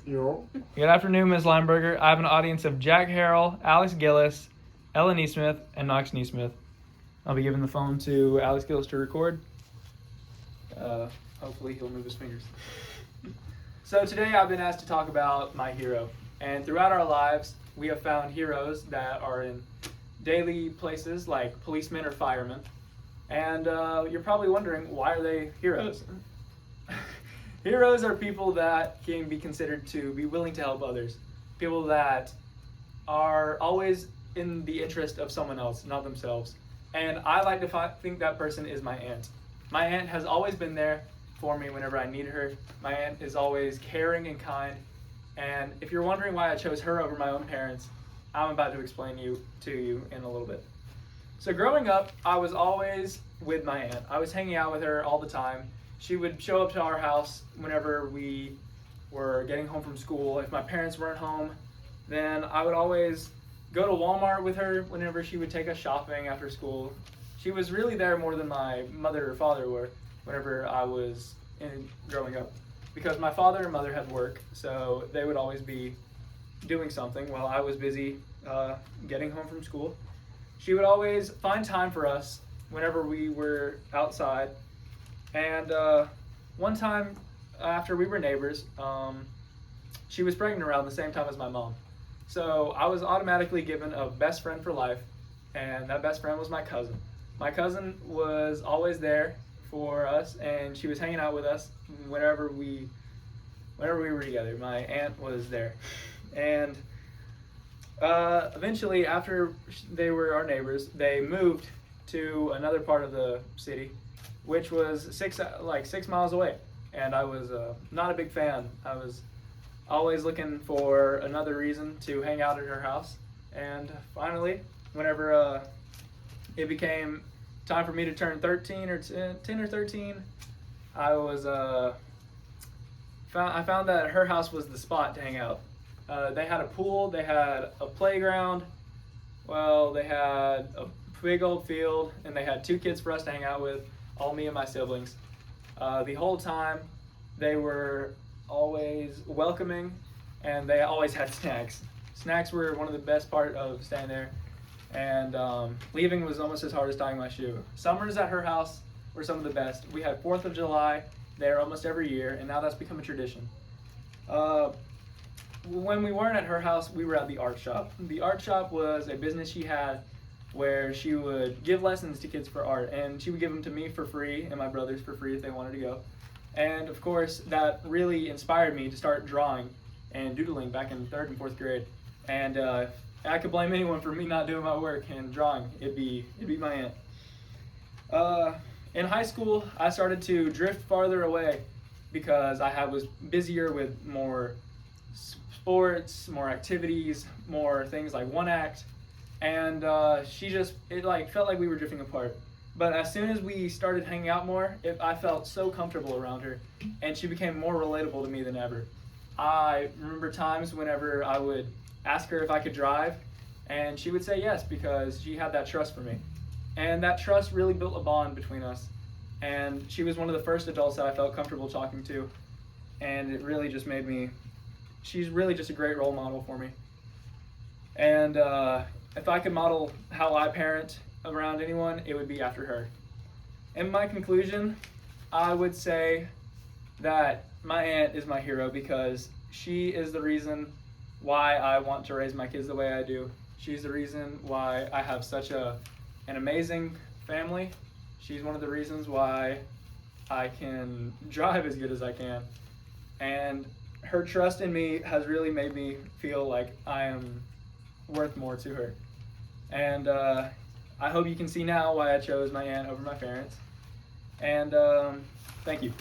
Yo. Good afternoon, Ms. Lineberger. I have an audience of Jack Harrell, Alex Gillis, Ellen Neesmith, and Knox Neesmith. I'll be giving the phone to Alex Gillis to record. Hopefully he'll move his fingers. So today I've been asked to talk about my hero. And throughout our lives, we have found heroes that are in daily places like policemen or firemen. And you're probably wondering, why are they heroes? Heroes are people that can be considered to be willing to help others. People that are always in the interest of someone else, not themselves. And I like to think that person is my aunt. My aunt has always been there for me whenever I need her. My aunt is always caring and kind. And if you're wondering why I chose her over my own parents, I'm about to explain to you in a little bit. So growing up, I was always with my aunt. I was hanging out with her all the time. She would show up to our house whenever we were getting home from school. If my parents weren't home, then I would always go to Walmart with her whenever she would take us shopping after school. She was really there more than my mother or father were whenever I was growing up, because my father and mother had work, so they would always be doing something while I was busy getting home from school. She would always find time for us whenever we were outside. And one time after we were neighbors, she was pregnant around the same time as my mom. So I was automatically given a best friend for life, and that best friend was my cousin. My cousin was always there for us, and she was hanging out with us whenever we were together. My aunt was there. And eventually, after they were our neighbors, they moved to another part of the city, which was 6 miles away. And I was not a big fan. I was always looking for another reason to hang out at her house. And finally, whenever it became time for me to turn 13 or 10 or 13, I found that her house was the spot to hang out. They had a pool, they had a playground, they had a big old field, and they had 2 kids for us to hang out with, all me and my siblings. The whole time, they were always welcoming, and they always had snacks. Snacks were one of the best part of staying there, and leaving was almost as hard as tying my shoe. Summers at her house were some of the best. We had 4th of July there almost every year, and now that's become a tradition. When we weren't at her house, we were at the art shop. The art shop was a business she had where she would give lessons to kids for art, and she would give them to me for free and my brothers for free if they wanted to go. And of course, that really inspired me to start drawing and doodling back in 3rd and 4th grade. And I could blame anyone for me not doing my work and drawing. It'd be my aunt. In high school, I started to drift farther away because I was busier with more sports, more activities, more things like one act. And it felt like we were drifting apart. But as soon as we started hanging out more, I felt so comfortable around her, and she became more relatable to me than ever. I remember times whenever I would ask her if I could drive, and she would say yes, because she had that trust for me. And that trust really built a bond between us. And she was one of the first adults that I felt comfortable talking to, and it really just made me, she's really just a great role model for me. And if I could model how I parent around anyone, it would be after her. In my conclusion, I would say that my aunt is my hero because she is the reason why I want to raise my kids the way I do. She's the reason why I have such an amazing family. She's one of the reasons why I can drive as good as I can. And her trust in me has really made me feel like I am worth more to her. And I hope you can see now why I chose my aunt over my parents. And thank you.